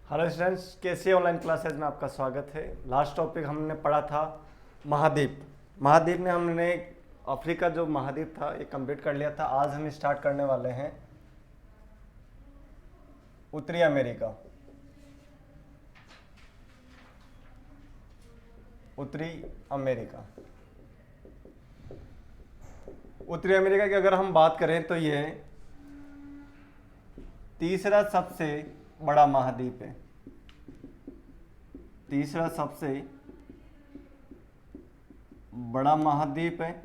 Hello students, कैसे online classes में आपका स्वागत है। लास्ट टॉपिक हमने पढ़ा था महाद्वीप। महाद्वीप में हमने अफ्रीका जो महाद्वीप था ये कंप्लीट कर लिया था। आज हम स्टार्ट करने वाले हैं उत्तरी अमेरिका। उत्तरी अमेरिका उत्तरी अमेरिका की अगर हम बात करें तो ये तीसरा सबसे बड़ा महाद्वीप है। तीसरा सबसे बड़ा महाद्वीप है।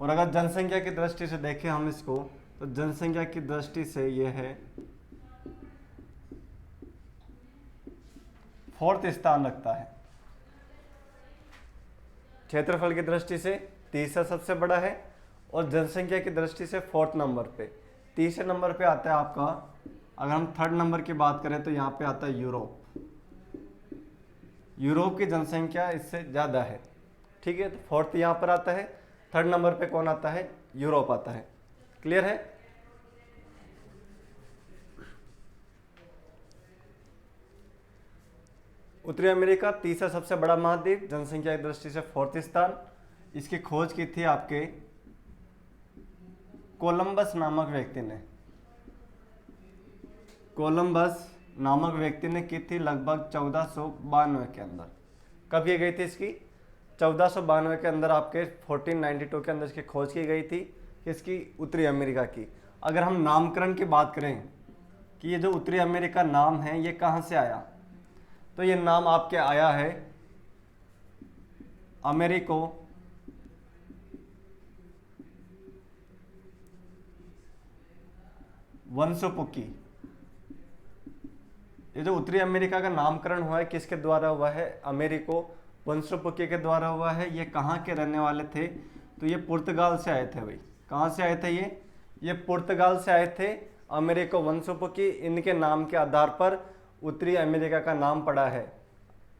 और अगर जनसंख्या की दृष्टि से देखें हम इसको, तो जनसंख्या की दृष्टि से यह है फोर्थ स्थान रखता है। क्षेत्रफल की दृष्टि से तीसरा सबसे बड़ा है और जनसंख्या की दृष्टि से फोर्थ नंबर पे। तीसरे नंबर पे आता है आपका, अगर हम थर्ड नंबर की बात करें तो यहाँ पे आता है यूरोप। यूरोप की जनसंख्या इससे ज़्यादा है, ठीक है। तो फोर्थ यहाँ पर आता है। थर्ड नंबर पे कौन आता है? यूरोप आता है। क्लियर है? उत्तरी अमेरिका तीसरा सबसे बड़ा महाद्वीप, जनसंख्या की दृष्टि से फोर्थ स्थान। इसकी खोज की थी आपके कोलंबस नामक व्यक्ति ने। कोलंबस नामक व्यक्ति ने की थी लगभग 1492 के अंदर। कब ये गई थी इसकी? 1492 के अंदर आपके 1492 के अंदर इसकी खोज की गई थी। इसकी उत्तरी अमेरिका की। अगर हम नामकरण की बात करें कि ये जो उत्तरी अमेरिका नाम है ये कहाँ से आया, तो ये नाम आपके आया है अमेरिको वंशोपुकी। ये जो उत्तरी अमेरिका का नामकरण हुआ है किसके द्वारा हुआ है? अमेरिको वंशोपुकी के द्वारा हुआ है। ये कहाँ के रहने वाले थे? तो ये पुर्तगाल से आए थे भाई। कहाँ से आए थे ये पुर्तगाल से आए थे। अमेरिको वंशोपुकी, इनके नाम के आधार पर उत्तरी अमेरिका का नाम पड़ा है।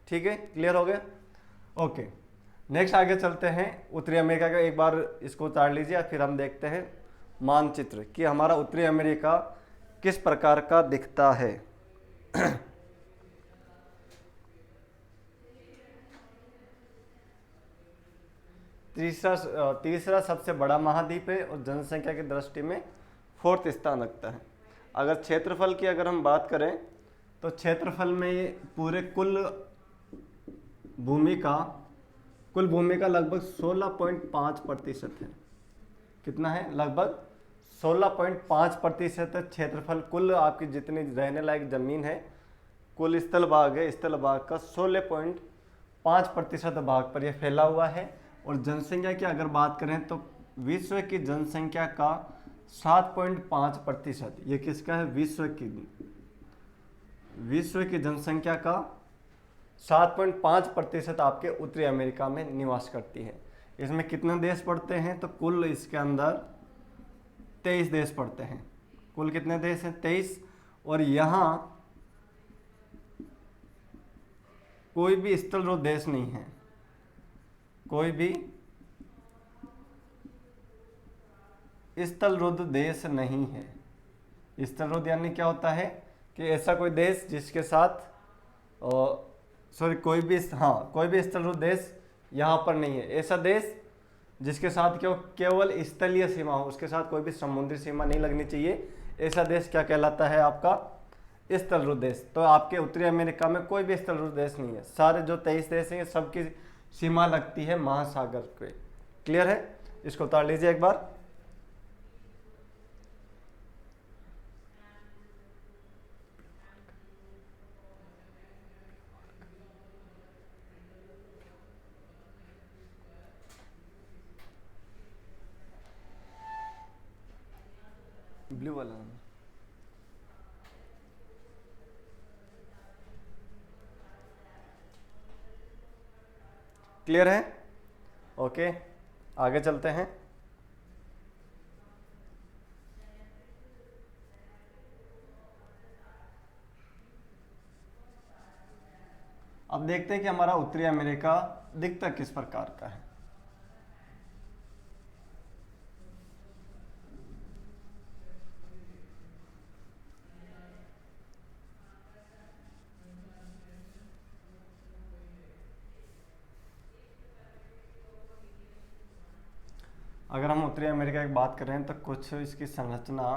ठीक है, क्लियर हो गया? ओके, नेक्स्ट आगे चलते हैं। उत्तरी अमेरिका का एक बार इसको उतार लीजिए, फिर हम देखते हैं मानचित्र कि हमारा उत्तरी अमेरिका किस प्रकार का दिखता है। तीसरा सबसे बड़ा महाद्वीप है और जनसंख्या की दृष्टि में फोर्थ स्थान रखता है। अगर क्षेत्रफल की अगर हम बात करें तो क्षेत्रफल में ये पूरे कुल भूमि का लगभग 16.5% है। कितना है? लगभग 16.5% है क्षेत्रफल। कुल आपकी जितनी रहने लायक जमीन है, कुल स्थल भाग है, स्थल भाग का 16.5% भाग पर यह फैला हुआ है। और जनसंख्या की अगर बात करें तो विश्व की जनसंख्या का 7.5%, ये किसका है? विश्व की जनसंख्या का 7.5% आपके उत्तरी अमेरिका में निवास करती है। इसमें कितने देश पड़ते हैं? तो कुल इसके अंदर 23 देश पड़ते हैं। कुल कितने देश हैं? 23। और यहाँ कोई भी स्थलरूप देश नहीं है। कोई भी स्थलरूप देश नहीं है। स्थलरूप यानी क्या होता है कि ऐसा कोई देश जिसके साथ कोई भी स्थलरूप देश यहाँ पर नहीं है। ऐसा देश जिसके साथ केवल स्थलीय सीमा हो, उसके साथ कोई भी समुद्री सीमा नहीं लगनी चाहिए, ऐसा देश क्या कहलाता है? आपका स्थलरूप देश। तो आपके उत्तरी अमेरिका में कोई भी स्थलरूप देश नहीं है। सारे जो 23 देश हैं सबकी सीमा लगती है महासागर पे। क्लियर है? इसको उतार लीजिए एक बार। ब्लू वाला क्लियर है? ओके, आगे चलते हैं। अब देखते हैं कि हमारा उत्तरी अमेरिका दिखता किस प्रकार का है। अगर हम उत्तरी अमेरिका की बात करें तो कुछ इसकी संरचना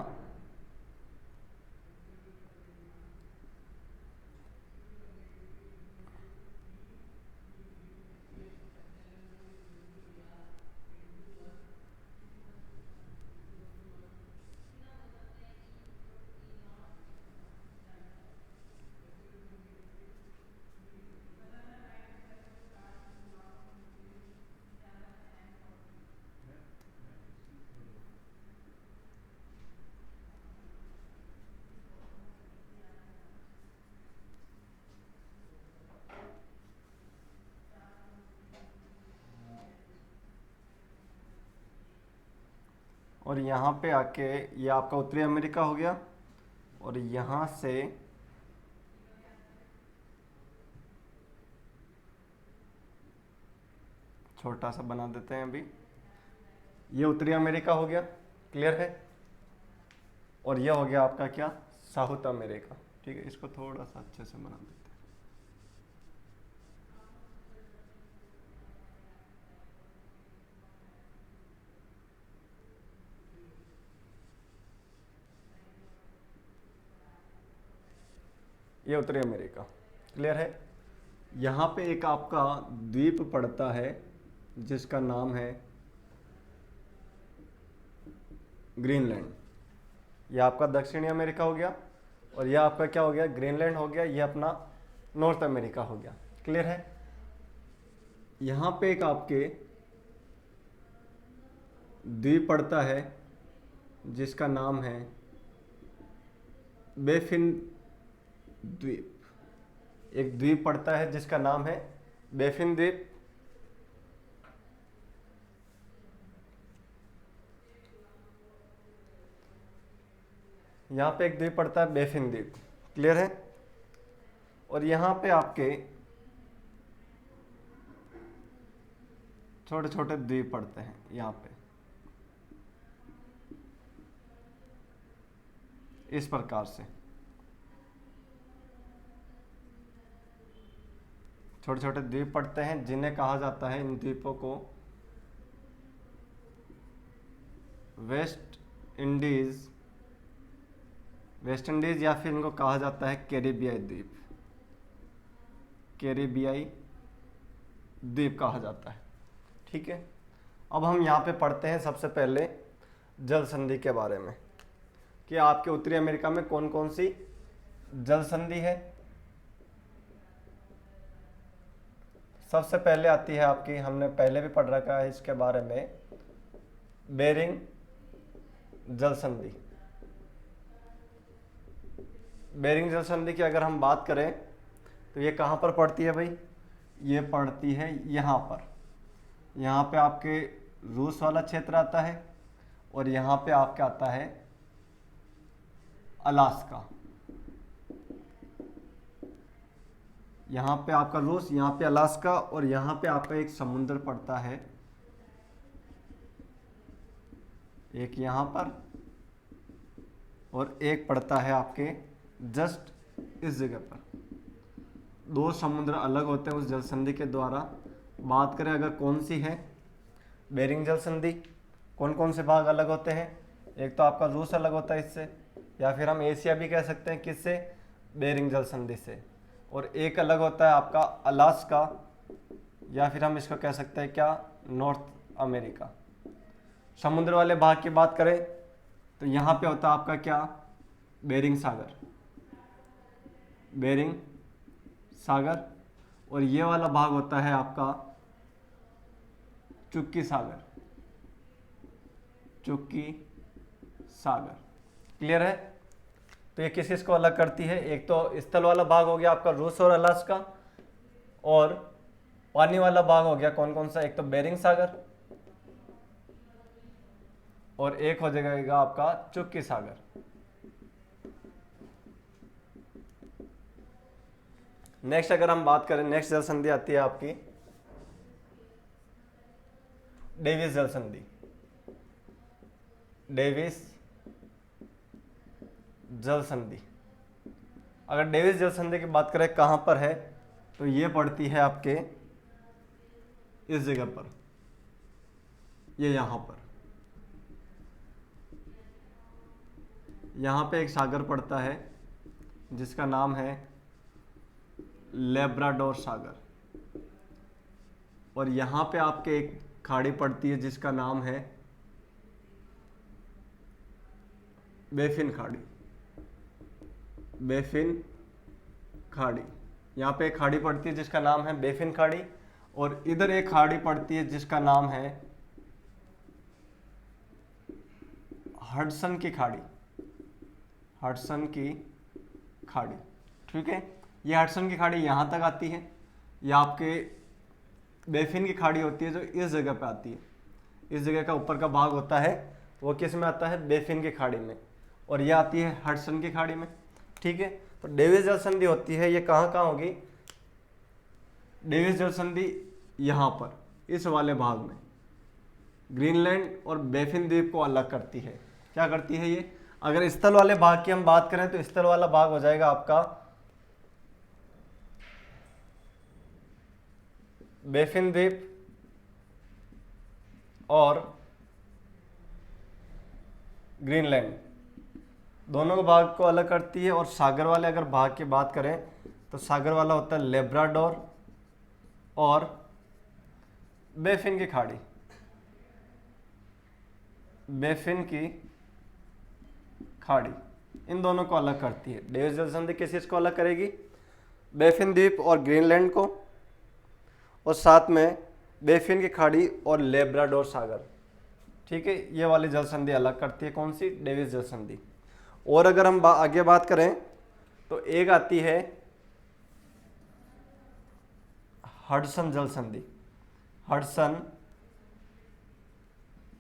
और यहाँ पे आके ये आपका उत्तरी अमेरिका हो गया, और यहाँ से छोटा सा बना देते हैं अभी, ये उत्तरी अमेरिका हो गया, क्लियर है। और ये हो गया आपका क्या, साउथ अमेरिका। ठीक है, इसको थोड़ा सा अच्छे से बना देते हैं। ये उत्तरी अमेरिका, क्लियर है। यहाँ पे एक आपका द्वीप पड़ता है जिसका नाम है ग्रीनलैंड। ये आपका दक्षिणी अमेरिका हो गया, और यह आपका क्या हो गया, ग्रीनलैंड हो गया। ये अपना नॉर्थ अमेरिका हो गया, क्लियर है। यहाँ पे एक आपके द्वीप पड़ता है जिसका नाम है बेफिन द्वीप। एक द्वीप पड़ता है जिसका नाम है बेफिन द्वीप। यहाँ पे एक द्वीप पड़ता है बेफिन द्वीप, क्लियर है। और यहाँ पे आपके छोटे छोटे द्वीप पड़ते हैं, यहाँ पे इस प्रकार से छोटे छोटे द्वीप पड़ते हैं, जिन्हें कहा जाता है, इन द्वीपों को वेस्ट इंडीज या फिर इनको कहा जाता है कैरिबियाई द्वीप। कैरिबियाई द्वीप कहा जाता है, ठीक है। अब हम यहाँ पे पढ़ते हैं सबसे पहले जल संधि के बारे में, कि आपके उत्तरी अमेरिका में कौन कौन सी जल संधि है। सबसे पहले आती है आपकी, हमने पहले भी पढ़ रखा है इसके बारे में, बेरिंग जल संधि। बेरिंग जल संधि की अगर हम बात करें तो ये कहाँ पर पड़ती है भाई, ये पड़ती है यहाँ पर। यहाँ पे आपके रूस वाला क्षेत्र आता है, और यहाँ पे आपके आता है अलास्का। यहाँ पे आपका रूस, यहाँ पे अलास्का, और यहाँ पे आपका एक समुद्र पड़ता है, एक यहाँ पर और एक पड़ता है आपके जस्ट इस जगह पर। दो समुद्र अलग होते हैं उस जल संधि के द्वारा। बात करें अगर कौन सी है बेरिंग जल संधि, कौन कौन से भाग अलग होते हैं, एक तो आपका रूस अलग होता है इससे, या फिर हम एशिया भी कह सकते हैं, किससे, बेरिंग जल संधि से। और एक अलग होता है आपका अलास्का, या फिर हम इसको कह सकते हैं क्या, नॉर्थ अमेरिका। समुद्र वाले भाग की बात करें तो यहाँ पे होता है आपका क्या, बेरिंग सागर, बेरिंग सागर। और ये वाला भाग होता है आपका चुक्की सागर, चुक्की सागर, क्लियर है। तो ये किस किस को अलग करती है, एक तो स्थल वाला भाग हो गया आपका रूस और अलास्का, और पानी वाला भाग हो गया कौन कौन सा, एक तो बेरिंग सागर, और एक हो जाएगा आपका चुक्की सागर। नेक्स्ट अगर हम बात करें, नेक्स्ट जल संधि आती है आपकी डेविस जल संधि। डेविस जल संधि, अगर डेविस जल संधि की बात करें कहाँ पर है, तो ये पड़ती है आपके इस जगह पर, ये यहाँ पर, यहाँ पे एक सागर पड़ता है जिसका नाम है लेब्राडोर सागर, और यहाँ पे आपके एक खाड़ी पड़ती है जिसका नाम है बेफिन खाड़ी। बेफिन खाड़ी, यहाँ पे एक खाड़ी पड़ती है जिसका नाम है बेफिन खाड़ी, और इधर एक खाड़ी पड़ती है जिसका नाम है हडसन की खाड़ी। हडसन की खाड़ी, ठीक है। ये हडसन की खाड़ी यहाँ तक आती है। ये आपके बेफिन की खाड़ी होती है जो इस जगह पे आती है। इस जगह का ऊपर का भाग होता है वो किस में आता है? बेफिन की खाड़ी में, और ये आती है हडसन की खाड़ी में, ठीक है। तो डेविस जल संधि होती है, ये कहाँ कहाँ होगी? डेविस जल संधि यहाँ पर इस वाले भाग में ग्रीनलैंड और बेफिन द्वीप को अलग करती है। क्या करती है ये? अगर स्थल वाले भाग की हम बात करें तो स्थल वाला भाग हो जाएगा आपका बेफिन द्वीप और ग्रीनलैंड, दोनों के भाग को अलग करती है। और सागर वाले अगर भाग की बात करें तो सागर वाला होता है लेब्राडोर और बेफिन की खाड़ी। बेफिन की खाड़ी इन दोनों को अलग करती है। डेविस जल संधि किस चीज को अलग करेगी? बेफिन द्वीप और ग्रीनलैंड को, और साथ में बेफिन की खाड़ी और लेब्राडोर सागर, ठीक है। ये वाली जल संधि अलग करती है, कौन सी? डेविस जल संधि। और अगर हम आगे बात करें तो एक आती है हडसन जल संधि। हडसन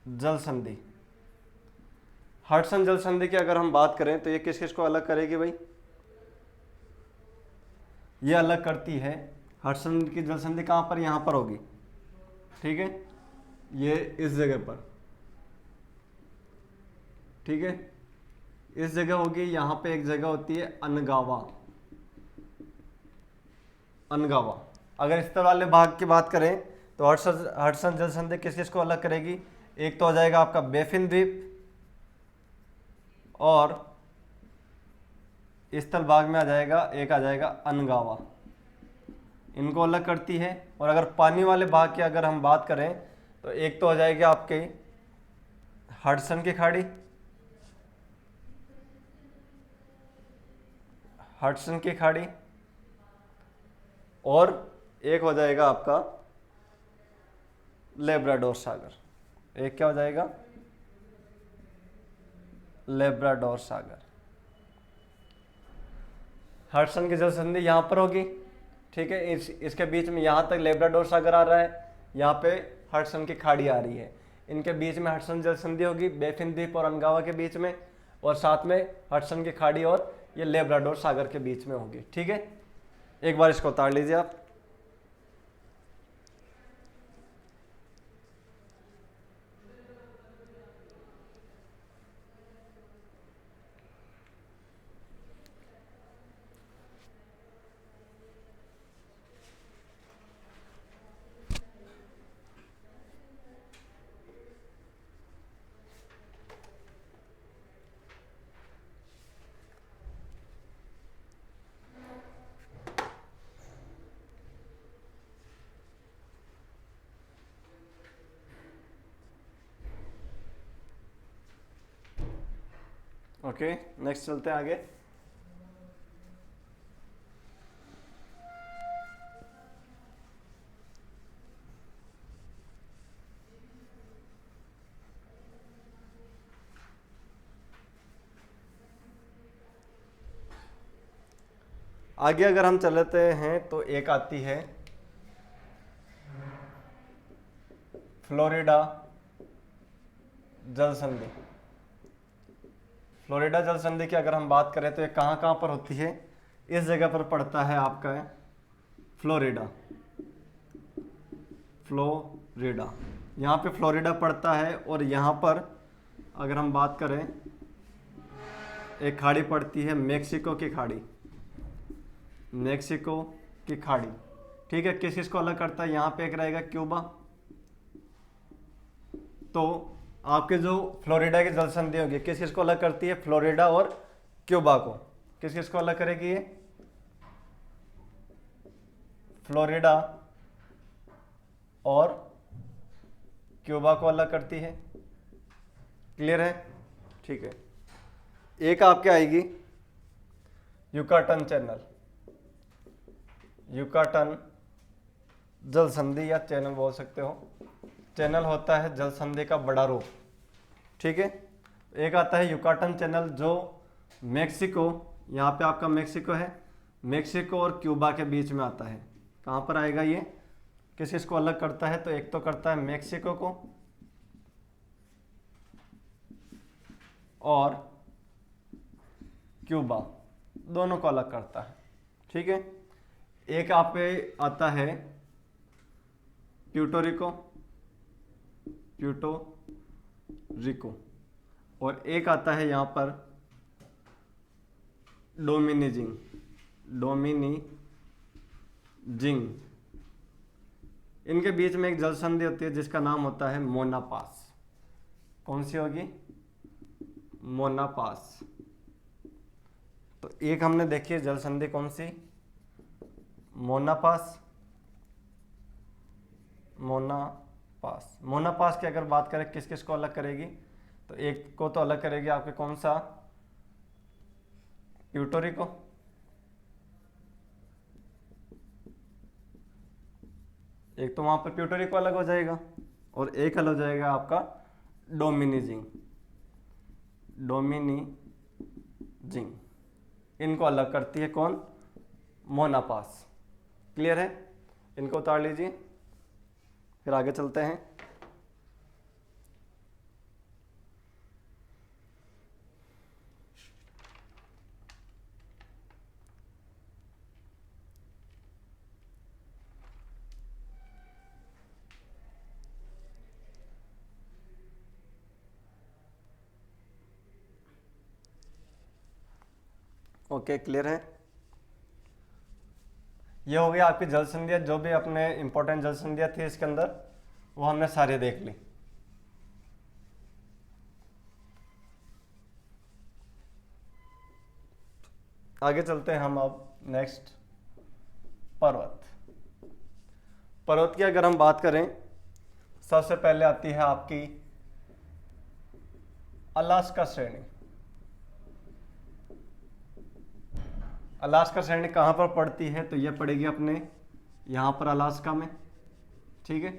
जल संधि, हडसन जल संधि की अगर हम बात करें तो ये किस किस को अलग करेगी भाई? ये अलग करती है, हडसन की जल संधि कहाँ पर? यहाँ पर होगी, ठीक है। ये इस जगह पर, ठीक है, इस जगह होगी। यहाँ पे एक जगह होती है अनगावा। अनगावा। अगर इस तरह वाले भाग की बात करें तो हडसन जल संधि किस किस को अलग करेगी? एक तो हो जाएगा आपका बेफिन द्वीप, और स्थल भाग में आ जाएगा एक आ जाएगा अनगावा, इनको अलग करती है। और अगर पानी वाले भाग की अगर हम बात करें तो एक तो हो जाएगी आपके हडसन की खाड़ी, हडसन की खाड़ी, और एक हो जाएगा आपका लेब्राडोर सागर। एक क्या हो जाएगा? लेब्राडोर सागर। हडसन की जल संधि यहाँ पर होगी, ठीक है। इसके बीच में यहाँ तक लेब्राडोर सागर आ रहा है, यहाँ पे हडसन की खाड़ी आ रही है। इनके बीच में हडसन जल संधि होगी बेफिन द्वीप और अनगावा के बीच में, और साथ में हडसन की खाड़ी और ये लेब्राडोर सागर के बीच में होगी, ठीक है। एक बार इसको उतार लीजिए आप। ओके, नेक्स्ट चलते हैं आगे। आगे अगर हम चलते हैं तो एक आती है फ्लोरिडा जल संधि। फ्लोरिडा जल संधि की अगर हम बात करें तो ये कहाँ कहाँ पर होती है? इस जगह पर पड़ता है आपका फ्लोरिडा। फ्लोरिडा, यहाँ पे फ्लोरिडा पड़ता है, और यहाँ पर अगर हम बात करें एक खाड़ी पड़ती है मेक्सिको की खाड़ी। मेक्सिको की खाड़ी, ठीक है। किस किस को अलग करता है? यहाँ पे एक रहेगा क्यूबा। तो आपके जो फ्लोरिडा की जल संधि होगी किस किस को अलग करती है, फ्लोरिडा और क्यूबा को। किस किस को अलग करेगी ये, फ्लोरिडा और क्यूबा को अलग करती है। क्लियर है, ठीक है। एक आपके आएगी युकाटन चैनल, युकाटन जल संधि या चैनल बोल सकते हो। चैनल होता है जल संधि का बड़ा रूप, ठीक है। एक आता है युकाटन चैनल जो मेक्सिको, यहाँ पे आपका मेक्सिको है, मेक्सिको और क्यूबा के बीच में आता है। कहाँ पर आएगा ये, किस किस को अलग करता है, तो एक तो करता है मेक्सिको को और क्यूबा, दोनों को अलग करता है, ठीक है। एक आप पे आता है प्यूर्टोरिको, प्यूर्टोरिको, और एक आता है यहाँ पर डोमिनिजिंग, डोमिनिजिंग। इनके बीच में एक जल संधि होती है जिसका नाम होता है मोना पास। कौन सी होगी, मोना पास। तो एक हमने देखी है जल संधि कौन सी, मोना पास, मोना पास। मोना पास की अगर बात करें किस किस को अलग करेगी, तो एक को तो अलग करेगी आपके कौन सा, प्यूर्टोरिको, एक तो वहां पर प्यूर्टोरिको अलग हो जाएगा और एक अलग हो जाएगा आपका डोमिनिजिंग, डोमिनिजिंग। इनको अलग करती है कौन, मोना पास। क्लियर है, इनको उतार लीजिए, फिर आगे चलते हैं। ओके, क्लियर है। ये हो गया आपकी जल संधियाँ, जो भी अपने इंपॉर्टेंट जल संधियाँ थी इसके अंदर वो हमने सारे देख ली। आगे चलते हैं हम अब नेक्स्ट, पर्वत। पर्वत की अगर हम बात करें, सबसे पहले आती है आपकी अलास्का श्रेणी। अलास्का श्रेणी कहाँ पर पड़ती है, तो ये पड़ेगी अपने यहाँ पर अलास्का में, ठीक है।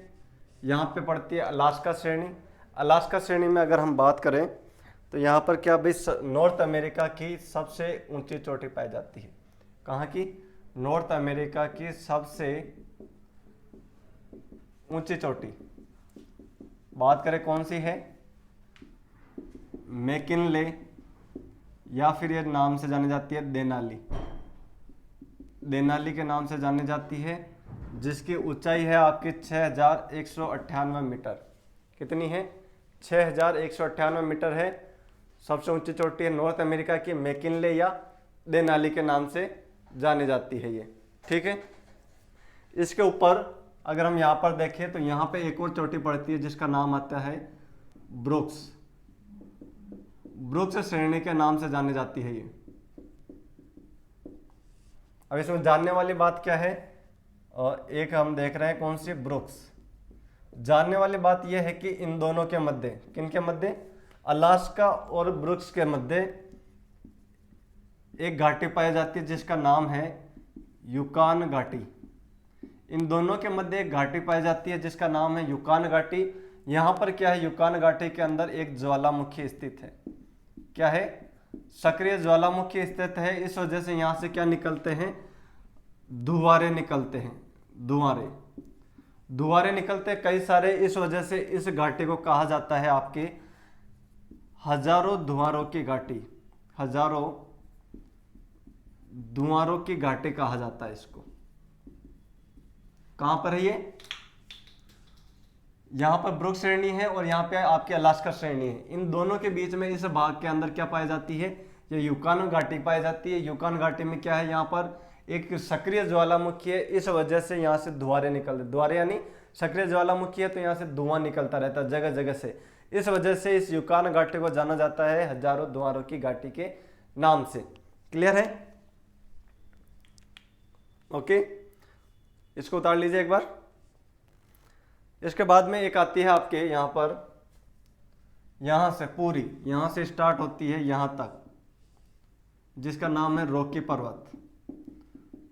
यहाँ पे पड़ती है अलास्का श्रेणी। अलास्का श्रेणी में अगर हम बात करें तो यहाँ पर क्या भाई, नॉर्थ अमेरिका की सबसे ऊंची चोटी पाई जाती है। कहाँ की, नॉर्थ अमेरिका की सबसे ऊंची चोटी। बात करें कौन सी है, मैकिनले, या फिर ये नाम से जानी जाती है देनाली, देनाली के नाम से जानी जाती है, जिसकी ऊंचाई है आपकी 6198 मीटर। कितनी है, 6198 मीटर है। सबसे ऊंची चोटी है नॉर्थ अमेरिका की, मैकिनले या देनाली के नाम से जानी जाती है ये, ठीक है। इसके ऊपर अगर हम यहाँ पर देखें तो यहाँ पे एक और चोटी पड़ती है जिसका नाम आता है ब्रुक्स, ब्रुक्स श्रेणी के नाम से जानी जाती है ये। अब इसमें जानने वाली बात क्या है, एक हम देख रहे हैं कौन सी, ब्रुक्स। जानने वाली बात यह है कि इन दोनों के मध्य, किन के मध्य, अलास्का और ब्रुक्स के मध्य एक घाटी पाई जाती है जिसका नाम है युकान घाटी। इन दोनों के मध्य एक घाटी पाई जाती है जिसका नाम है युकान घाटी। यहाँ पर क्या है, युकान घाटी के अंदर एक ज्वालामुखी स्थित है। क्या है, सक्रिय ज्वालामुखी स्थित है। इस वजह से यहाँ से क्या निकलते हैं, धुआरे निकलते हैं, धुआरे निकलते हैं कई सारे। इस वजह से इस घाटी को कहा जाता है आपके हजारों धुआरों की घाटी, हजारों धुआरों की घाटी कहा जाता है इसको। कहां पर है ये, यहां पर ब्रुक श्रेणी है और यहां पे आपकी अलास्का श्रेणी है। इन दोनों के बीच में इस भाग के अंदर क्या पाई जाती है, ये युकान घाटी पाई जाती है। युकान घाटी में क्या है, यहाँ पर एक सक्रिय ज्वालामुखी है, इस वजह से यहाँ से धुआरे निकलते, धुआरे यानी सक्रिय ज्वालामुखी है तो यहाँ से धुआं निकलता रहता है जगह जगह से। इस वजह से इस यूकान घाटी को जाना जाता है हजारों द्वारों की घाटी के नाम से। क्लियर है? ओके, इसको उतार लीजिए एक बार। इसके बाद में एक आती है आपके यहां पर, यहां से पूरी, यहां से स्टार्ट होती है यहां तक, जिसका नाम है रॉकी पर्वत।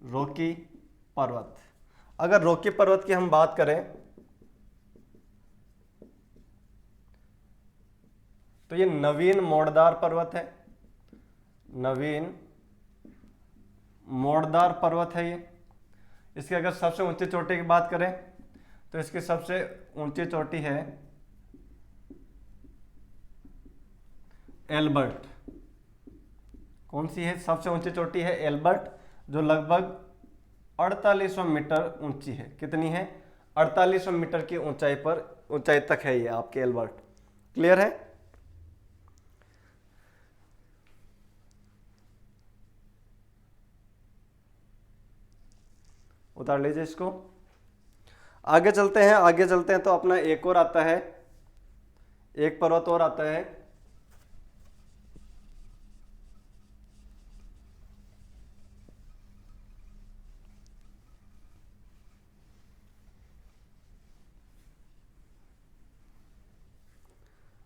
रॉकी पर्वत। अगर रॉकी पर्वत की हम बात करें तो ये नवीन मोड़दार पर्वत है। नवीन मोड़दार पर्वत है ये। इसकी अगर सबसे ऊंची चोटी की बात करें तो इसकी सबसे ऊंची चोटी है एल्बर्ट। कौन सी है? सबसे ऊंची चोटी है एल्बर्ट, जो लगभग 4800 मीटर ऊंची है। कितनी है? 4800 मीटर की ऊंचाई तक है ये आपके एल्बर्ट। क्लियर है? उतार लीजिए इसको। आगे चलते हैं, आगे चलते हैं तो अपना एक और आता है, एक पर्वत और आता है,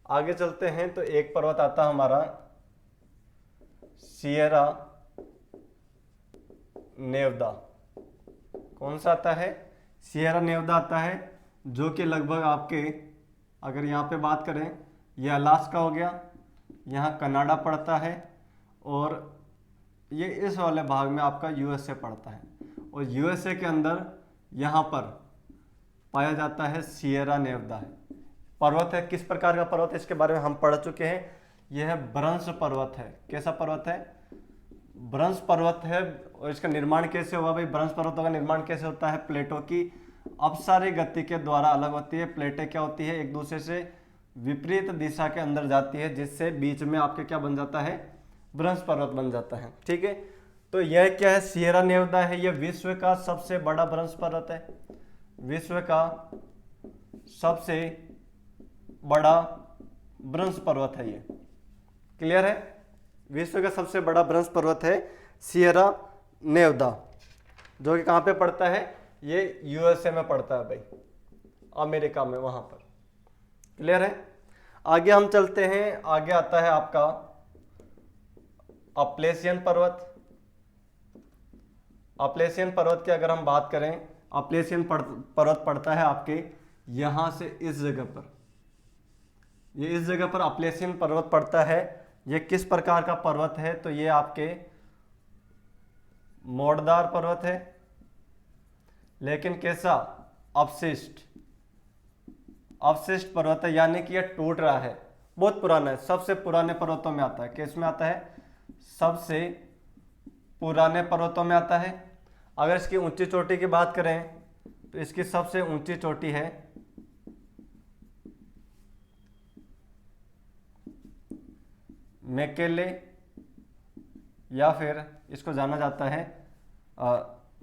आगे चलते हैं तो एक पर्वत आता हमारा सियरा नेवदा। कौन सा आता है? सियरा नेवदा आता है, जो कि लगभग आपके, अगर यहाँ पे बात करें, यह अलास्का हो गया, यहाँ कनाडा पड़ता है, और ये इस वाले भाग में आपका यूएसए पड़ता है। और यूएसए के अंदर यहाँ पर पाया जाता है सियरा नेवदा है। पर्वत है, किस प्रकार का पर्वत है इसके बारे में हम पढ़ चुके हैं। यह है ब्रंश पर्वत है। कैसा पर्वत है? ब्रंश पर्वत है। और इसका निर्माण कैसे हुआ भाई? ब्रंश पर्वतों का निर्माण कैसे होता है? प्लेटों की अपसारी गति के द्वारा अलग होती है। प्लेटें क्या होती है? एक दूसरे से विपरीत दिशा के अंदर जाती है, जिससे बीच में आपके क्या बन जाता है? ब्रंश पर्वत बन जाता है। ठीक है, तो यह क्या है? सियरा नेवदा है। यह विश्व का सबसे बड़ा ब्रंश पर्वत है। विश्व का सबसे बड़ा ब्रंश पर्वत है ये। क्लियर है? विश्व का सबसे बड़ा ब्रंश पर्वत है सियरा नेवदा, जो कि कहाँ पे पड़ता है? ये यूएसए में पड़ता है भाई, अमेरिका में, वहां पर। क्लियर है? आगे हम चलते हैं, आगे आता है आपका अपलेशियन पर्वत। अपलेशियन पर्वत की अगर हम बात करें, अपलेशियन पर्वत पड़ता है आपके यहां से इस जगह पर। ये इस जगह पर अपलेशियन पर्वत पड़ता है। ये किस प्रकार का पर्वत है? तो ये आपके मोड़दार पर्वत है, लेकिन कैसा? अवशिष्ट। अवशिष्ट पर्वत है, यानी कि यह टूट रहा है, बहुत पुराना है, सबसे पुराने पर्वतों में आता है। किस में आता है? सबसे पुराने पर्वतों में आता है। अगर इसकी ऊंची चोटी की बात करें तो इसकी सबसे ऊंची चोटी है मैकेले, या फिर इसको जाना जाता है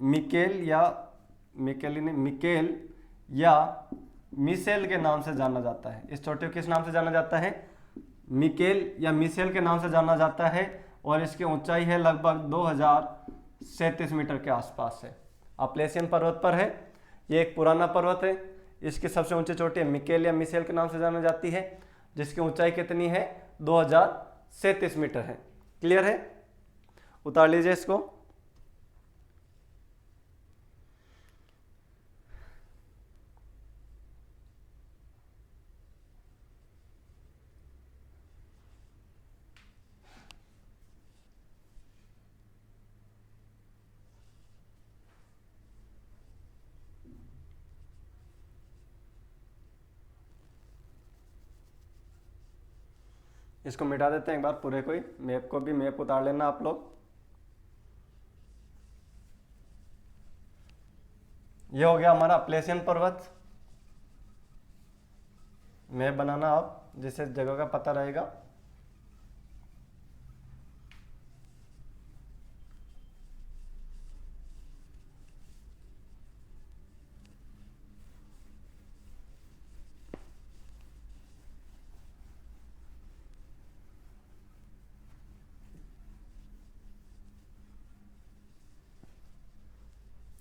मिकेल, या मिकेली नहीं, मिकेल या मिसेल के नाम से जाना जाता है। इस चोटी को किस नाम से जाना जाता है? मिकेल या मिसेल के नाम से जाना जाता है। और इसकी ऊंचाई है लगभग 2037 मीटर के आसपास है। अपलेशियन पर्वत पर है। ये एक पुराना पर्वत है। इसकी सबसे ऊंची चोटी मिकेल या मिसेल के नाम से जानी जाती है, जिसकी ऊंचाई कितनी है? 2037 मीटर है। क्लियर है? उतार लीजिए इसको। इसको मिटा देते हैं एक बार पूरे को ही, मैप को भी, मैप उतार लेना आप लोग। ये हो गया हमारा अपलेशियन पर्वत। मैप बनाना आप, जिससे जगह का पता रहेगा।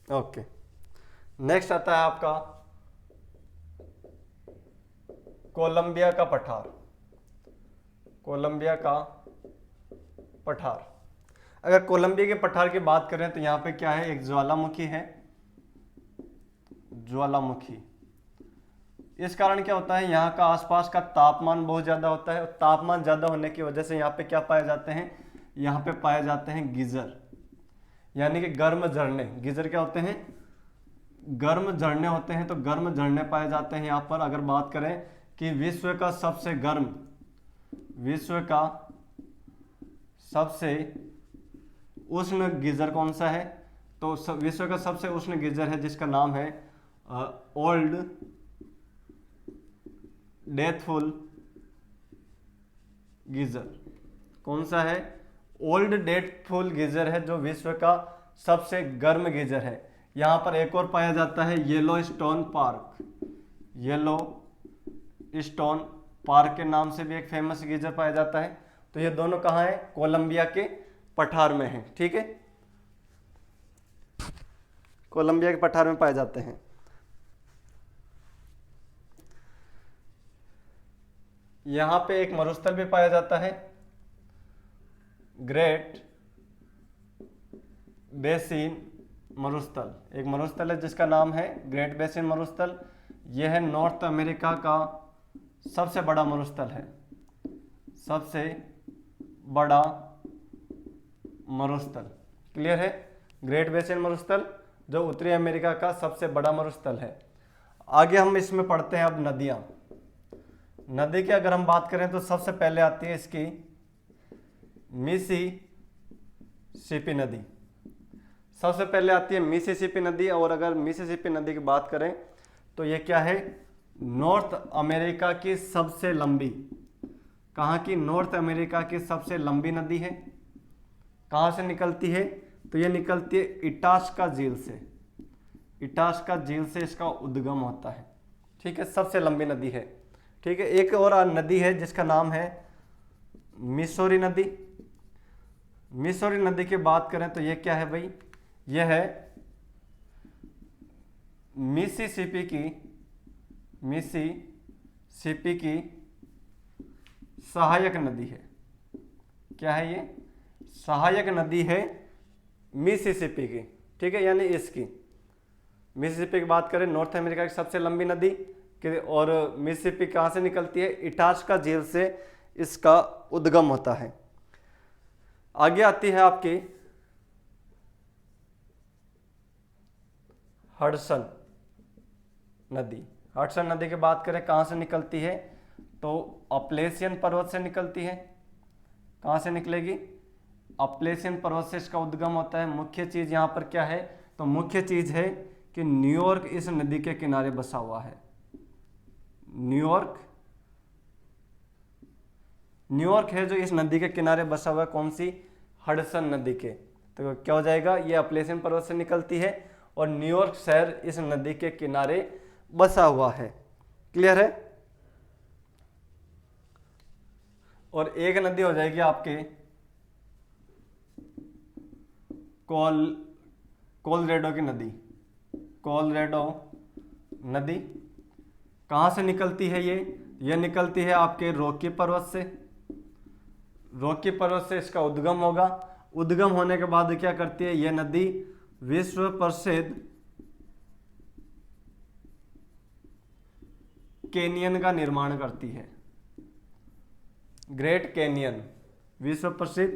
ओके, नेक्स्ट आता है आपका कोलंबिया का पठार। कोलंबिया का पठार, अगर कोलंबिया के पठार की बात करें तो यहाँ पे क्या है, एक ज्वालामुखी है, ज्वालामुखी। इस कारण क्या होता है, यहाँ का आसपास का तापमान बहुत ज़्यादा होता है, और तापमान ज़्यादा होने की वजह से यहाँ पे क्या पाए जाते हैं, यहाँ पे पाए जाते हैं गीजर, यानी कि गर्म झरने। गीजर क्या होते हैं, गर्म झरने होते हैं। तो गर्म झरने पाए जाते हैं यहाँ पर। अगर बात करें कि विश्व का सबसे गर्म, विश्व का सबसे उष्ण गीजर कौन सा है, तो विश्व का सबसे उष्ण गीजर है जिसका नाम है ओल्ड डेथफुल गीजर। कौन सा है, ओल्ड डेथफुल गीजर है जो विश्व का सबसे गर्म गीजर है। यहाँ पर एक और पाया जाता है yellow stone park, yellow stone park के नाम से भी एक फेमस गीजर पाया जाता है। तो ये दोनों कहाँ है, कोलंबिया के पठार में है। ठीक है, कोलंबिया के पठार में पाए जाते हैं। यहां पे एक मरुस्थल भी पाया जाता है, ग्रेट बेसिन मरुस्थल। एक मरुस्थल है जिसका नाम है ग्रेट बेसिन मरुस्थल। यह है नॉर्थ अमेरिका का सबसे बड़ा मरुस्थल है, सबसे बड़ा मरुस्थल। क्लियर है, ग्रेट बेसिन मरुस्थल जो उत्तरी अमेरिका का सबसे बड़ा मरुस्थल है। आगे हम इसमें पढ़ते हैं अब नदियां। नदी की अगर हम बात करें तो सबसे पहले आती है इसकी मिसिसिपी नदी। सबसे पहले आती है मिसिसिपी नदी। और अगर मिसिसिपी नदी की बात करें तो ये क्या है, नॉर्थ अमेरिका की सबसे लंबी, कहाँ की, नॉर्थ अमेरिका की सबसे लंबी नदी है। कहाँ से निकलती है, तो ये निकलती है इटास्का झील से। इटास्का झील से इसका उद्गम होता है। ठीक है, सबसे लंबी नदी है। ठीक है, एक और नदी है जिसका नाम है मिसौरी नदी। मिसौरी नदी की बात करें तो ये क्या है भाई, यह है मिसिसिपी की सहायक नदी है। क्या है ये, सहायक नदी है मिसिसिपी की। ठीक है, यानी इसकी मिसिसिपी की बात करें, नॉर्थ अमेरिका की सबसे लंबी नदी और मिसिसिपी कहाँ से निकलती है, इटास्का झील से इसका उद्गम होता है। आगे आती है आपकी हडसन नदी। हडसन नदी की बात करें कहाँ से निकलती है, तो अपलेशियन पर्वत से निकलती है। कहाँ से निकलेगी, अपलेशियन पर्वत से इसका उद्गम होता है। मुख्य चीज यहाँ पर क्या है, तो मुख्य चीज है कि न्यूयॉर्क इस नदी के किनारे बसा हुआ है। न्यूयॉर्क है जो इस नदी के किनारे बसा हुआ है। कौन सी, हडसन नदी के। तो क्या हो जाएगा, ये अपलेशियन पर्वत से निकलती है और न्यूयॉर्क शहर इस नदी के किनारे बसा हुआ है। क्लियर है। और एक नदी हो जाएगी आपके कोलोराडो की नदी। कोलोराडो नदी कहाँ से निकलती है, ये निकलती है आपके रॉकी पर्वत से। रॉकी पर्वत से इसका उद्गम होगा। उद्गम होने के बाद क्या करती है, यह नदी विश्व प्रसिद्ध कैनियन का निर्माण करती है। ग्रेट कैनियन, विश्व प्रसिद्ध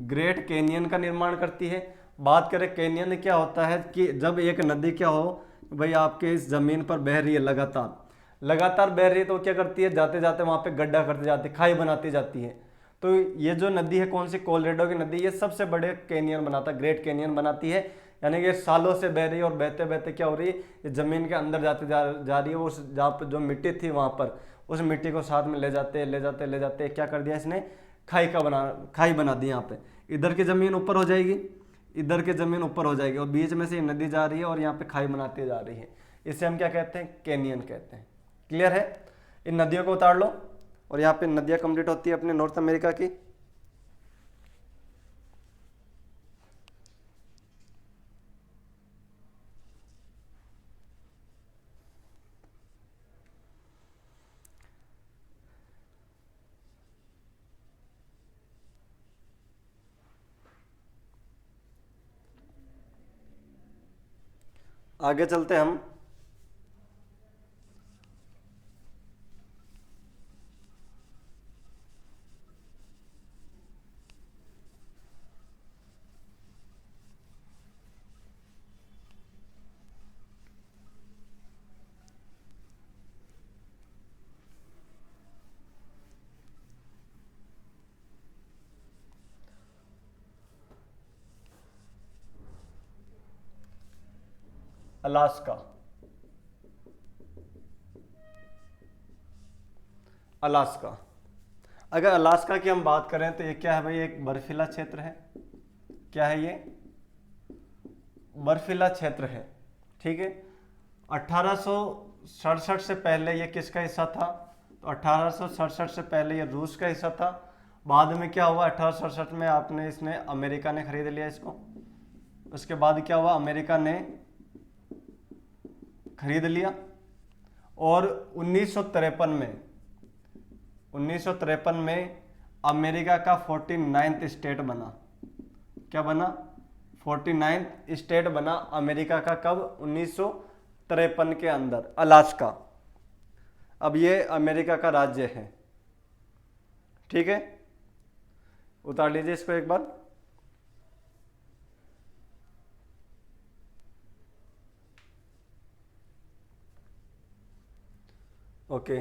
ग्रेट कैनियन का निर्माण करती है। बात करें कैनियन क्या होता है, कि जब एक नदी क्या हो भाई आपके इस जमीन पर बह रही है, लगातार बह रही है, तो क्या करती है, जाते जाते वहां पे गड्ढा करते जाती है, खाई बनाती जाती है। तो ये जो नदी है कौन सी, कोलोराडो की नदी, ये सबसे बड़े कैनियन बनाता है, ग्रेट कैनियन बनाती है। यानी कि सालों से बह रही है और बहते बहते क्या हो रही है, ये जमीन के अंदर जाते जा रही है। उस जहाँ पर जो मिट्टी थी वहां पर, उस मिट्टी को साथ में ले जाते क्या कर दिया इसने, खाई बना दी। यहाँ पे इधर की जमीन ऊपर हो जाएगी, इधर की जमीन ऊपर हो जाएगी, और बीच में से ये नदी जा रही है और यहाँ पे खाई बनाती जा रही है। इसे हम क्या कहते हैं, कैनियन कहते हैं। क्लियर है। इन नदियों को उतार लो और यहाँ पे नदियाँ कंप्लीट होती है अपने नॉर्थ अमेरिका की। आगे चलते हैं हम। अलास्का। अलास्का, अगर अलास्का की हम बात करें तो ये क्या है भाई, एक बर्फीला क्षेत्र है। क्या है ये? बर्फीला क्षेत्र है। ठीक है। 1867 से पहले ये किसका हिस्सा था? तो 1867 से पहले ये रूस का हिस्सा था। बाद में क्या हुआ, 1867 में आपने इसने अमेरिका ने खरीद लिया इसको। उसके बाद क्या हुआ, अमेरिका ने खरीद लिया। और 1953 में अमेरिका का 49th स्टेट बना। क्या बना? 49th स्टेट बना अमेरिका का। कब? 1953 के अंदर अलास्का। अब ये अमेरिका का राज्य है। ठीक है, उतार लीजिए इसको एक बार। ओके।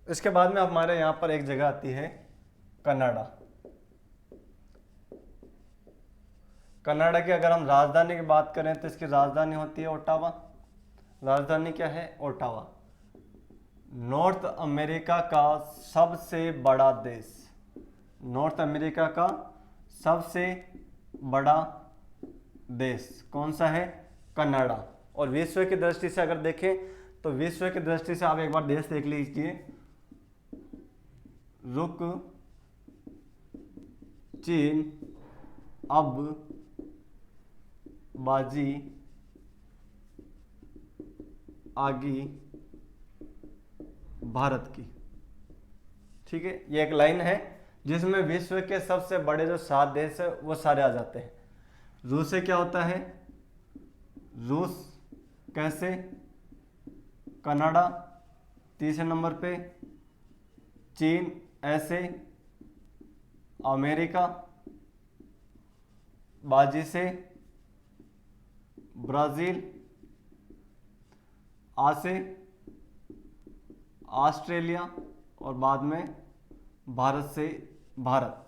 इसके बाद में हमारे यहाँ पर एक जगह आती है कनाडा। कनाडा की अगर हम राजधानी की बात करें तो इसकी राजधानी होती है ओटावा। राजधानी क्या है? ओटावा। नॉर्थ अमेरिका का सबसे बड़ा देश, नॉर्थ अमेरिका का सबसे बड़ा देश कौन सा है? कनाडा। और विश्व की दृष्टि से अगर देखें तो विश्व की दृष्टि से आप एक बार देश देख लीजिए। रुक, चीन, अब बाजी, आगी, भारत की। ठीक है, ये एक लाइन है जिसमें विश्व के सबसे बड़े जो 7 देश है वो सारे आ जाते हैं। रूस से क्या होता है? रूस कैसे? कनाडा तीसरे नंबर पे, चीन ऐसे, अमेरिका बाजी से, ब्राजील आ से, ऑस्ट्रेलिया और बाद में भारत से भारत।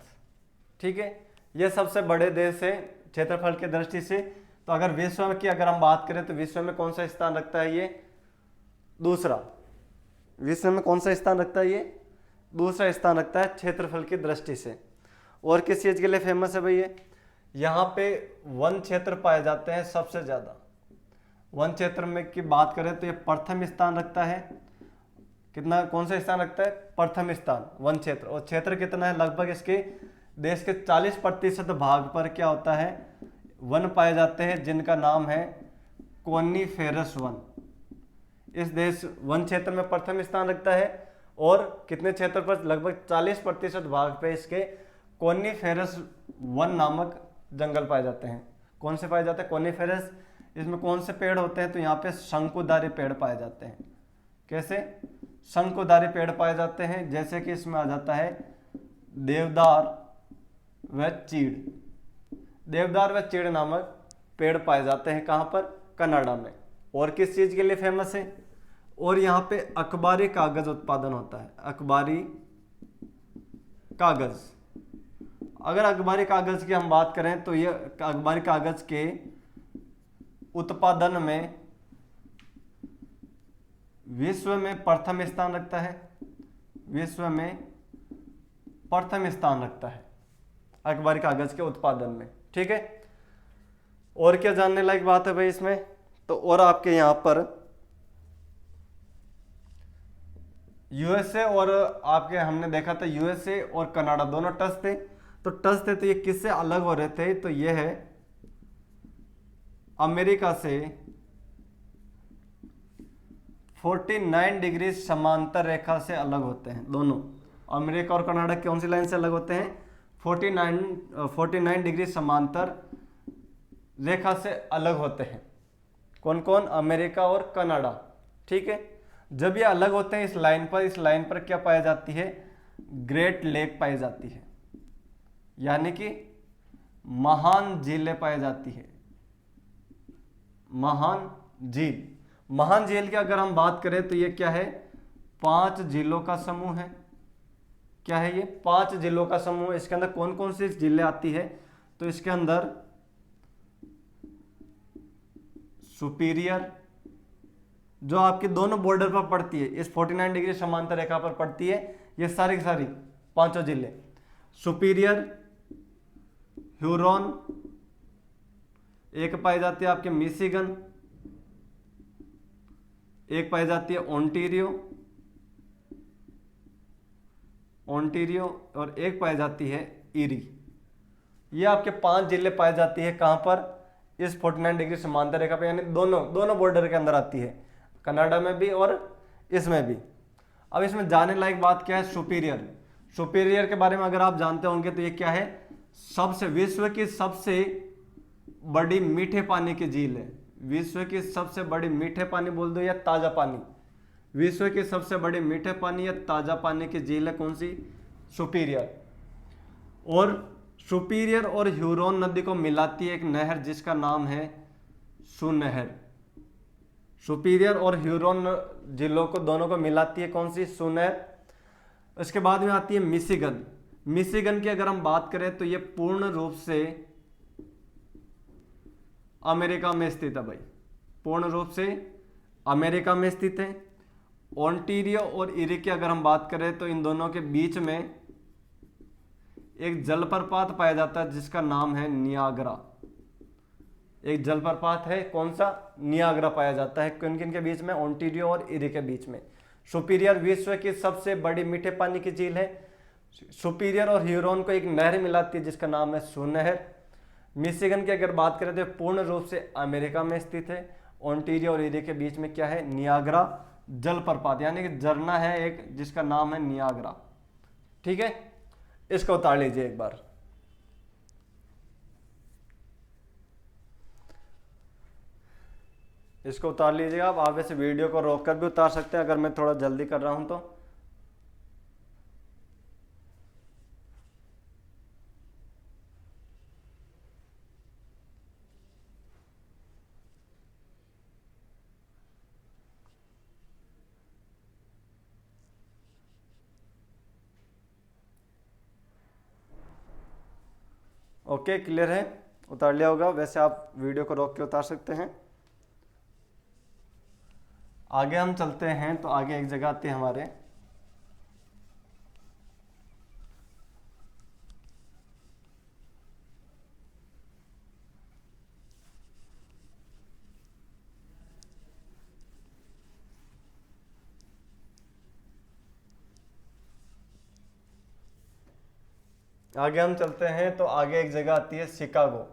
ठीक है, ये सबसे बड़े देश है क्षेत्रफल की दृष्टि से। तो अगर विश्व की अगर हम बात करें तो विश्व में कौन सा स्थान रखता है ये? दूसरा। विश्व में कौन सा स्थान रखता है ये? दूसरा स्थान रखता है क्षेत्रफल की दृष्टि से। और किस चीज के लिए फेमस है भाई ये? यहाँ पे वन क्षेत्र पाए जाते हैं सबसे ज्यादा। वन क्षेत्र में की बात करें तो ये प्रथम स्थान रखता है। कितना, कौन सा स्थान रखता है? प्रथम स्थान वन क्षेत्र। और क्षेत्र कितना है? लगभग इसके देश के 40% भाग पर क्या होता है? वन पाए जाते हैं जिनका नाम है कोनिफेरस वन। इस देश वन क्षेत्र में प्रथम स्थान रखता है और कितने क्षेत्र पर? लगभग 40% भाग पे इसके कोनिफेरस वन नामक जंगल पाए जाते हैं। कौन से पाए जाते हैं? कोनिफेरस। इसमें कौन से पेड़ होते हैं? तो यहाँ पे शंकुधारी पेड़ पाए जाते हैं। कैसे? शंकुधारी पेड़ पाए जाते हैं। जैसे कि इसमें आ जाता है देवदार व चीड़। देवदार व चीड़ नामक पेड़ पाए जाते हैं। कहाँ पर? कनाडा में। और किस चीज के लिए फेमस है? और यहाँ पे अखबारी कागज उत्पादन होता है। अखबारी कागज। अगर अखबारी कागज की हम बात करें तो ये अखबारी कागज के उत्पादन में विश्व में प्रथम स्थान रखता है। विश्व में प्रथम स्थान रखता है अखबारी कागज के उत्पादन में। ठीक है, और क्या जानने लायक बात है भाई इसमें? तो और आपके यहाँ पर यूएसए और आपके हमने देखा था यूएसए और कनाडा दोनों टच थे। तो टच थे तो ये किससे अलग हो रहे थे? तो ये है अमेरिका से 49 डिग्री समांतर रेखा से अलग होते हैं। दोनों अमेरिका और कनाडा कौन सी लाइन से अलग होते हैं? 49 डिग्री समांतर रेखा से अलग होते हैं। कौन कौन? अमेरिका और कनाडा। ठीक है, जब ये अलग होते हैं इस लाइन पर क्या पाई जाती है? ग्रेट लेक पाई जाती है, यानी कि महान झीलें पाई जाती है। महान झील की अगर हम बात करें तो ये क्या है? 5 झीलों का समूह है। क्या है ये? 5 झीलों का समूह। इसके अंदर कौन कौन सी झीलें आती है? तो इसके अंदर सुपीरियर, जो आपके दोनों बॉर्डर पर पड़ती है, इस 49 डिग्री समांतर रेखा पर पड़ती है, ये सारी की सारी 5 जिले। सुपीरियर, ह्यूरॉन, एक पाई जाती है आपके मिशिगन, एक पाई जाती है ओंटारियो और एक पाई जाती है ईरी। ये आपके 5 जिले पाई जाती है कहां पर? इस 49 डिग्री समांतर रेखा पे, यानी दोनों बॉर्डर के अंदर आती है, कनाडा में भी और इसमें भी। अब इसमें जाने लायक बात क्या है? सुपीरियर के बारे में अगर आप जानते होंगे तो ये क्या है? विश्व की सबसे बड़ी मीठे पानी की झील है। विश्व की सबसे बड़ी मीठे पानी बोल दो या ताजा पानी, विश्व की सबसे बड़ी मीठे पानी या ताजा पानी की झील है कौन सी? सुपीरियर। और सुपीरियर और ह्यूरॉन नदी को मिलाती है एक नहर जिसका नाम है सुनहर। सुपीरियर और ह्यूरॉन जिलों को दोनों को मिलाती है कौन सी? सुनहर। उसके बाद में आती है मिशिगन की अगर हम बात करें तो ये पूर्ण रूप से अमेरिका में स्थित है भाई, पूर्ण रूप से अमेरिका में स्थित है। ओंटारियो और ईरी की अगर हम बात करें तो इन दोनों के बीच में एक जलप्रपात पाया जाता है जिसका नाम है नियाग्रा। एक जलप्रपात है, कौन सा? नियाग्रा पाया जाता है। किन किन के बीच में? ओंटारियो और ईरी के बीच में। सुपीरियर विश्व की सबसे बड़ी मीठे पानी की झील है। सुपीरियर और ह्यूरॉन को एक नहर मिलाती है जिसका नाम है सुनहर। मिशिगन की अगर बात करें तो पूर्ण रूप से अमेरिका में स्थित है। ओंटारियो और ईरी के बीच में क्या है? नियाग्रा जलप्रपात, यानी कि झरना है एक जिसका नाम है नियाग्रा। ठीक है, इसको उतार लीजिए एक बार। इसको उतार लीजिएगा आप वैसे वीडियो को रोककर भी उतार सकते हैं अगर मैं थोड़ा जल्दी कर रहा हूं तो। ओके, क्लियर है? उतार लिया होगा। वैसे आप वीडियो को रोक के उतार सकते हैं। आगे हम चलते हैं तो आगे एक जगह आती है हमारे आगे हम चलते हैं तो आगे एक जगह आती है शिकागो।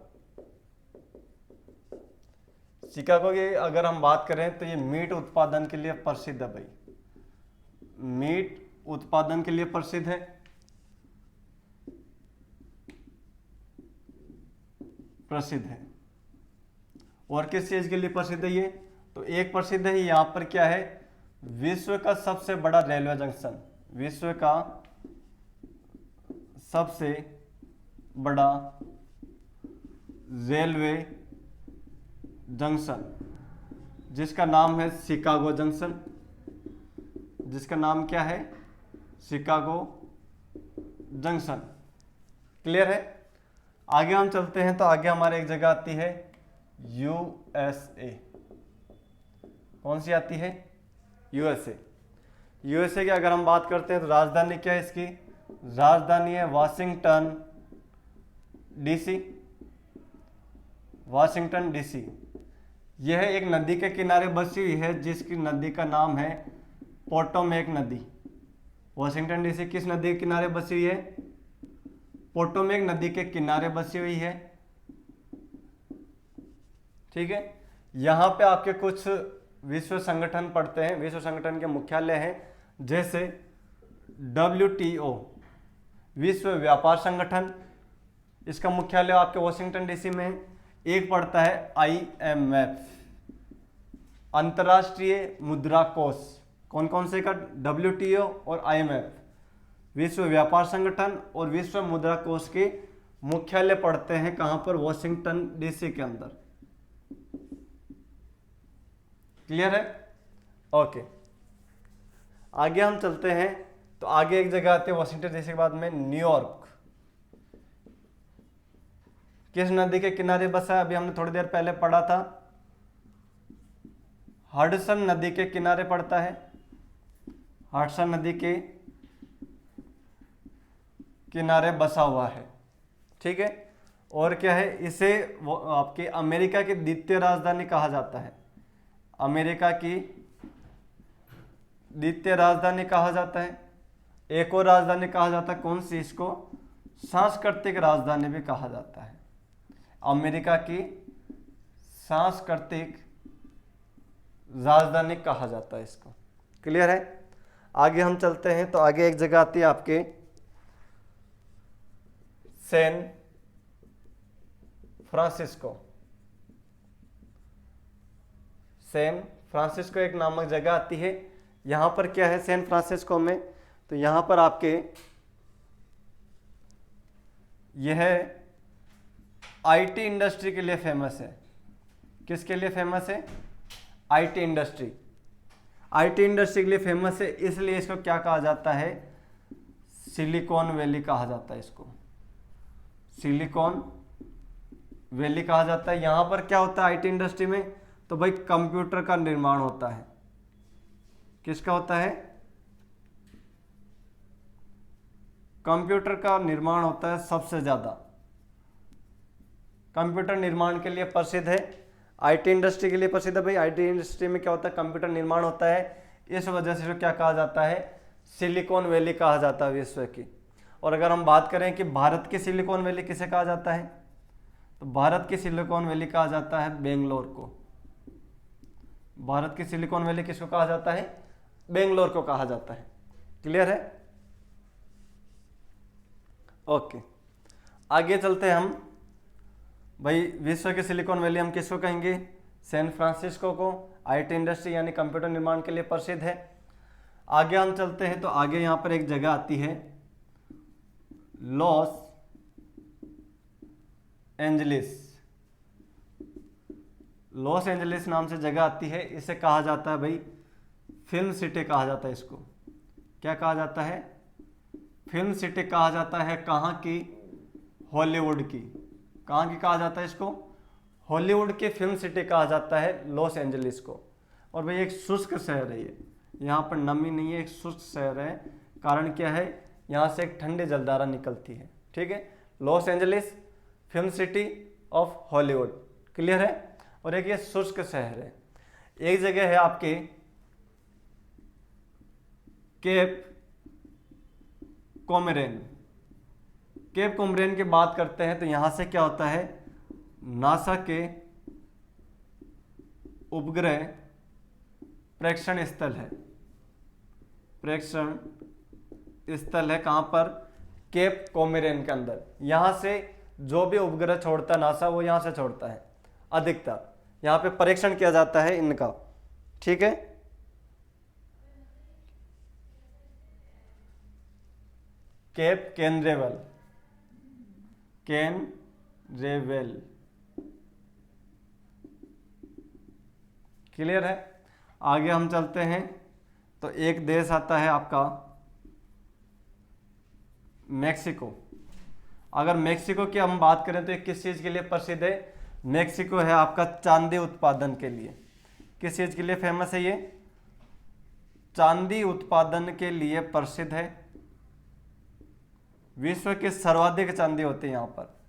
शिकागो की अगर हम बात करें तो ये मीट उत्पादन के लिए प्रसिद्ध है भाई, मीट उत्पादन के लिए प्रसिद्ध है। और किस चीज के लिए प्रसिद्ध है ये? तो एक प्रसिद्ध है यहां पर क्या है? विश्व का सबसे बड़ा रेलवे जंक्शन, विश्व का सबसे बड़ा रेलवे जंक्शन जिसका नाम है शिकागो जंक्शन, जिसका नाम क्या है? Chicago junction. क्लियर है? आगे हम चलते हैं तो आगे हमारे एक जगह आती है यूएसए। कौन सी आती है? यूएसए। यूएसए की अगर हम बात करते हैं तो राजधानी क्या है इसकी? राजधानी है वाशिंगटन डीसी। वाशिंगटन डीसी यह एक नदी के किनारे बसी हुई है जिसकी नदी का नाम है पोटोमेक नदी। वाशिंगटन डीसी किस नदी के किनारे बसी हुई है? पोटोमेक नदी के किनारे बसी हुई है। ठीक है, यहां पे आपके कुछ विश्व संगठन पड़ते हैं, विश्व संगठन के मुख्यालय हैं, जैसे WTO विश्व व्यापार संगठन, इसका मुख्यालय आपके वॉशिंगटन डीसी में है। एक पड़ता है IMF, अंतर्राष्ट्रीय मुद्रा कोष। कौन कौन से का? WTO और IMF, विश्व व्यापार संगठन और विश्व मुद्रा कोष के मुख्यालय पड़ते हैं कहां पर? वॉशिंगटन डीसी के अंदर। क्लियर है? ओके, आगे हम चलते हैं। तो आगे एक जगह आते हैं वॉशिंगटन डीसी के बाद में न्यूयॉर्क। किस नदी के किनारे बसा है? अभी हमने थोड़ी देर पहले पढ़ा था, हडसन नदी के किनारे पड़ता है। हडसन नदी के किनारे बसा हुआ है, ठीक है। और क्या है, इसे आपके अमेरिका की द्वितीय राजधानी कहा जाता है। अमेरिका की द्वितीय राजधानी कहा जाता है। एक और राजधानी कहा जाता है, कौन सी? इसको सांस्कृतिक राजधानी भी कहा जाता है। अमेरिका की सांस्कृतिक राजधानी कहा जाता है इसको। क्लियर है? आगे हम चलते हैं। तो आगे एक जगह आती है आपके सैन फ्रांसिस्को। सैन फ्रांसिस्को एक नामक जगह आती है। यहां पर क्या है सैन फ्रांसिस्को में? तो यहां पर आपके यह IT इंडस्ट्री के लिए फेमस है। किसके लिए फेमस है? IT industry. IT इंडस्ट्री के लिए फेमस है, इसलिए इसको क्या कहा जाता है? सिलिकॉन वैली कहा जाता है इसको। सिलिकॉन वैली कहा जाता है। यहां पर क्या होता है IT इंडस्ट्री में? तो भाई कंप्यूटर का निर्माण होता है। किसका होता है? कंप्यूटर का निर्माण होता है सबसे ज्यादा। कंप्यूटर निर्माण के लिए प्रसिद्ध है। IT इंडस्ट्री के लिए प्रसिद्ध है भाई। IT इंडस्ट्री में क्या होता है? कंप्यूटर निर्माण होता है। इस वजह से जो क्या कहा जाता है? सिलिकॉन वैली कहा जाता है विश्व की। और अगर हम बात करें कि भारत की सिलिकॉन वैली किसे कहा जाता है, तो भारत की सिलिकॉन वैली कहा जाता है बेंगलोर को। भारत की सिलिकॉन वैली किसको कहा जाता है? बेंगलोर को कहा जाता है। क्लियर है? ओके, आगे चलते हैं हम। भाई विश्व की सिलिकॉन वैली हम किसको कहेंगे? सैन फ्रांसिस्को को। IT इंडस्ट्री यानी कंप्यूटर निर्माण के लिए प्रसिद्ध है। आगे हम चलते हैं। तो आगे यहां पर एक जगह आती है लॉस एंजलिस। लॉस एंजलिस नाम से जगह आती है। इसे कहा जाता है भाई फिल्म सिटी कहा जाता है इसको। क्या कहा जाता है? फिल्म सिटी कहा जाता है। कहाँ की? हॉलीवुड की। कहाँ की कहा जाता है इसको? हॉलीवुड की फिल्म सिटी कहा जाता है लॉस एंजलिस को। और भाई एक शुष्क शहर है ये, यहाँ पर नमी नहीं है, एक शुष्क शहर है। कारण क्या है? यहाँ से एक ठंडी जलधारा निकलती है। ठीक है, Los Angeles film city of Hollywood. Clear है? और एक ये शुष्क शहर है। एक जगह है आपके केप कोमोरिन। केप कोमोरिन की बात करते हैं तो यहां से क्या होता है? नासा के उपग्रह प्रेक्षण स्थल है। प्रेक्षण स्थल है कहां पर? केप कोमोरिन के अंदर। यहां से जो भी उपग्रह छोड़ता है नासा, वो यहां से छोड़ता है अधिकतर। यहां पे परीक्षण किया जाता है इनका। ठीक है, केप कैनरेवल। कैनरेवल। क्लियर है? आगे हम चलते हैं तो एक देश आता है आपका मैक्सिको। अगर मैक्सिको की हम बात करें तो ये किस चीज के लिए प्रसिद्ध है? मैक्सिको है आपका चांदी उत्पादन के लिए। किस चीज के लिए फेमस है ये? चांदी उत्पादन के लिए प्रसिद्ध है। विश्व के सर्वाधिक चांदी होते हैं यहाँ पर।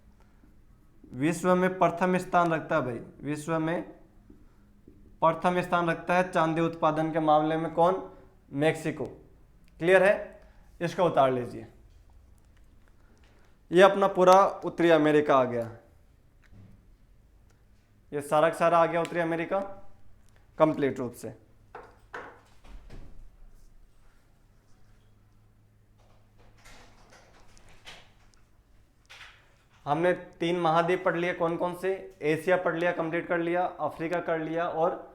विश्व में प्रथम स्थान रखता है भाई। विश्व में प्रथम स्थान रखता है चांदी उत्पादन के मामले में कौन? मैक्सिको। क्लियर है? इसको उतार लीजिए। ये अपना पूरा उत्तरी अमेरिका आ गया। ये सारा का सारा आ गया उत्तरी अमेरिका कंप्लीट रूप से। हमने 3 महाद्वीप पढ़ लिए, कौन कौन से? एशिया पढ़ लिया, कंप्लीट कर लिया, अफ्रीका कर लिया और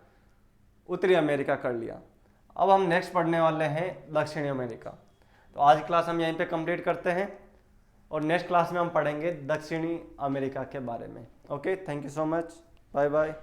उत्तरी अमेरिका कर लिया। अब हम नेक्स्ट पढ़ने वाले हैं दक्षिणी अमेरिका। तो आज क्लास हम यहीं पे कंप्लीट करते हैं और नेक्स्ट क्लास में हम पढ़ेंगे दक्षिणी अमेरिका के बारे में। Okay, thank you so much, bye bye.